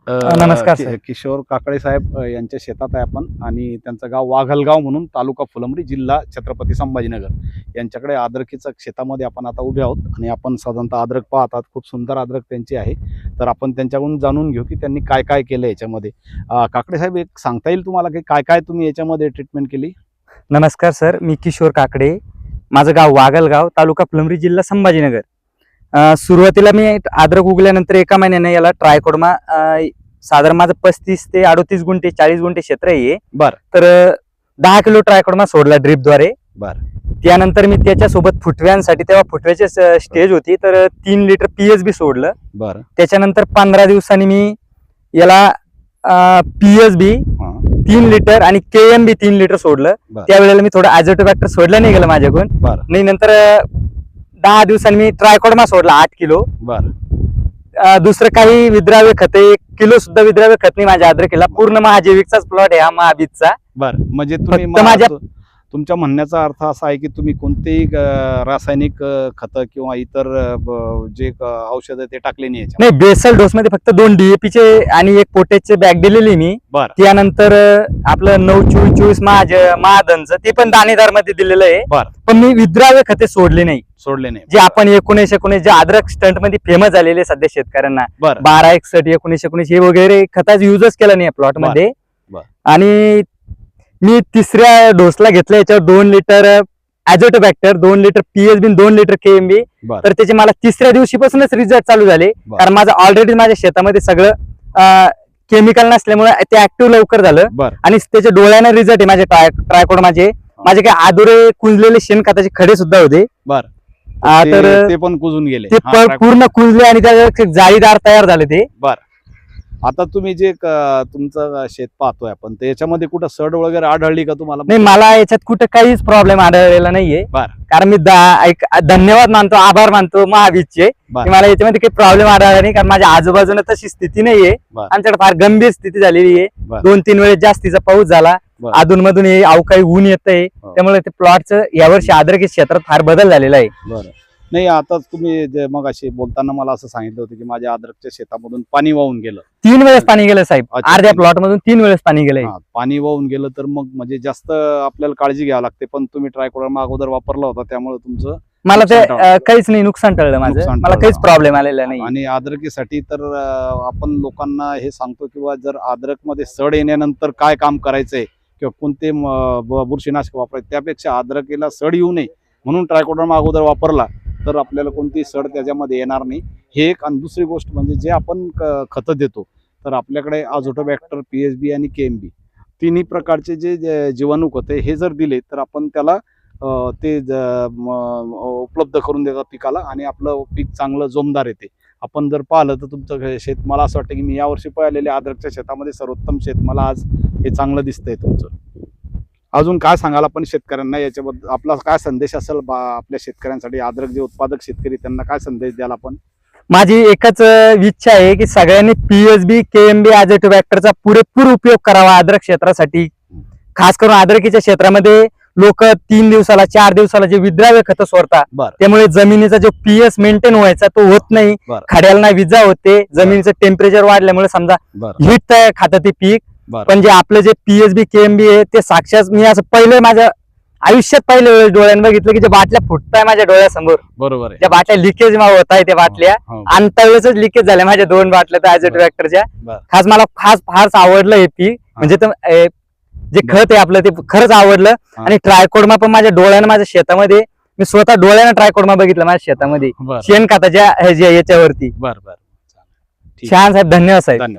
नमस्कार साहेब. किशोर काकडे साहेब यांच्या शेतात आहे आपण आणि त्यांचं गाव वाघलगाव म्हणून तालुका फुलंब्री जिल्हा छत्रपती संभाजीनगर यांच्याकडे अद्रकीच्या शेतामध्ये आपण आता उभे आहोत आणि आपण साधारणतः अद्रक पाहतात. खूप सुंदर अद्रक त्यांची आहे. तर आपण त्यांच्याकडून जाणून घेऊ की त्यांनी काय काय केलं याच्यामध्ये. काकडे साहेब, एक सांगता येईल तुम्हाला की काय काय तुम्ही याच्यामध्ये ट्रीटमेंट केली? नमस्कार सर, मी किशोर काकडे, माझं गाव वाघलगाव, तालुका फुलंब्री, जिल्हा संभाजीनगर. सुरुवातीला मी अद्रक उगल्यानंतर एका महिन्याने याला ट्रायकोडर्मा साधारण माझं 35 ते 38 गुंठे 40 गुंठे क्षेत्र आहे. बर. तर 10 किलो ट्रायकोडर्मा सोडला ड्रिपद्वारे. बर. त्यानंतर मी त्याच्यासोबत फुटव्यांसाठी, तेव्हा फुटव्याची स्टेज होती, तर 3 लिटर PSB सोडलं. बर. त्याच्यानंतर 15 दिवसांनी मी याला PSB 3 लिटर आणि KMB 3 लिटर सोडलं. त्यावेळेला मी थोडं अझोटोबॅक्टर सोडलं नाही गेलं माझ्याकडून. नाही, नंतर 10 दिवसांनी मी ट्रायकोडर्मा सोडला 8 किलो. दुसरं काही विद्राव्य खत, 1 किलो सुद्धा विद्राव्य खत नाही माझ्या अद्रकीला. पूर्ण महाजैविकचाच प्लॉट आहे हा, महाबीजचा. बरं, म्हणजे तुम्ही तुमच्या म्हणण्याचा अर्थ असा आहे की तुम्ही कोणतेही रासायनिक खत किंवा इतर जे औषध ते टाकले नाही. बेसल डोस मध्ये फक्त 2 DAP चे आणि 1 पोटॅशचे बॅग दिलेली मी. त्यानंतर आपलं 9-24 महादनचं ते पण दाणेदार मध्ये दिलेलं आहे. पण मी विद्राव्य खते सोडले नाही. जे आपण 19-19 जे अद्रक स्टंट मध्ये फेमस झालेले सध्या शेतकऱ्यांना, 12-61, 19-19 हे वगैरे खताचा युजच केला नाही प्लॉट मध्ये. आणि मी 3ऱ्या डोसला घेतलं याच्यावर 2 litre azotobacter, 2 litre PSB, 2 litre KMB. तर त्याचे मला 3ऱ्या दिवशीपासूनच रिझल्ट चालू झाले. कारण माझं ऑलरेडी माझ्या शेतामध्ये सगळं केमिकल नसल्यामुळे ते ऍक्टिव्ह लवकर झालं. आणि त्याच्या डोळ्याने रिझल्ट आहे माझे ट्रायकोडर्माचे. माझे काही आदुरे कुंजलेले शेणखताचे खडे सुद्धा होते. तर ते पण कुजून गेले, ते पूर्ण कुंजले आणि त्या जाळीदार तयार झाले ते. आता तुम्ही जे तुमचं शेत पाहतोय आपण, याच्यामध्ये कुठं सड वगैरे आढळली का तुम्हाला? नाही, मला याच्यात कुठं काहीच प्रॉब्लेम आढळलेला नाहीये. कारण मी धन्यवाद मानतो, आभार मानतो महाबीजचे. मला याच्यामध्ये काही प्रॉब्लेम आढळला नाही, कारण माझ्या आजूबाजूला तशी स्थिती नाहीये. आमच्याकडे फार गंभीर स्थिती झालेली आहे. 2-3 वेळेस जास्तीचा पाऊस झाला, अधून मधून अवकाळी ऊन येतंय, त्यामुळे ते प्लॉटचं यावर्षी अद्रकी क्षेत्रात फार बदल झालेला आहे. नाही, आता तुम्ही मग अशी बोलताना मला असं सांगितलं होतं की माझ्या अद्रकच्या शेतामधून पाणी वाहून गेलं. 3 वेळेस पाणी गेलं साहेब, अर्ध्या प्लॉट मधून 3 वेळेस पाणी गेलंय. पाणी वाहून गेलं तर मग म्हणजे जास्त आपल्याला काळजी घ्यावी लागते. पण तुम्ही ट्रायकोडर्मा अगोदर वापरला होता, त्यामुळे तुमचं मला ते काहीच नाही, नुकसान टळलं माझं. मला काहीच प्रॉब्लेम आलेला नाही. आणि अद्रकीसाठी तर आपण लोकांना हे सांगतो किंवा जर अद्रक मध्ये सड येण्यानंतर काय काम करायचंय किंवा कोणते बुरशीनाशक वापरायचे, त्यापेक्षा अद्रकीला सड येऊ नये म्हणून ट्रायकोडर्मा अगोदर वापरला तर आपल्याला कोणती सड त्याच्यामध्ये येणार नाही. हे एक. आणि दुसरी गोष्ट म्हणजे जे आपण खतं देतो, तर आपल्याकडे अझोटोबॅक्टर, PSB आणि KMB तिन्ही प्रकारचे जे जीवाणू खते हे जर दिले तर आपण त्याला ते उपलब्ध करून देतात पिकाला आणि आपलं पीक चांगलं जोमदार येते. आपण जर पाहिलं तर तुमचं शेत, मला असं वाटतं की मी यावर्षी पाहिलेल्या अद्रकच्या शेतामध्ये सर्वोत्तम शेत मला आज हे चांगलं दिसतंय तुमचं. अजून काय सांगाल आपण शेतकऱ्यांना याच्याबद्दल? आपला काय संदेश असेल आपल्या शेतकऱ्यांसाठी, अद्रक जे उत्पादक शेतकरी त्यांना काय संदेश द्याल आपण? माझी एकच इच्छा आहे की सगळ्यांनी PSB, KMB, अझोटोबॅक्टरचा पुरेपूर उपयोग करावा अद्रक क्षेत्रासाठी. खास करून अद्रकीच्या क्षेत्रामध्ये लोक 3 दिवसाला 4 दिवसाला जे विद्राव्य खत सोडतात, त्यामुळे जमिनीचा जो pH मेंटेन व्हायचा तो होत नाही. खड्याला विजा होते, जमिनीचं टेम्परेचर वाढल्यामुळे समजा हीट खातं ते पीक. पण जे आपलं जे PSB, KMB आहे ते साक्षात मी असं पहिले माझ्या आयुष्यात पहिले डोळ्यानं बघितलं की जे बाटल्या फुटताय माझ्या डोळ्यासमोर. बरोबर. ज्या बाटल्या लिकेज होत आहे, त्या बाटल्या अंतवेळेच लिकेज झाल्या माझ्या 2 बाटल्या त्या अझोटोबॅक्टरच्या. खास मला फार आवडलं हे पीक, म्हणजे जे खत आहे आपलं ते खरंच आवडलं. आणि ट्रायकोडर्मा पण माझ्या डोळ्यानं, माझ्या शेतामध्ये मी स्वतः डोळ्यानं ट्रायकोडर्मा बघितलं माझ्या शेतामध्ये शेणखताच्या याच्यावरती. छान साहेब, धन्यवाद साहेब.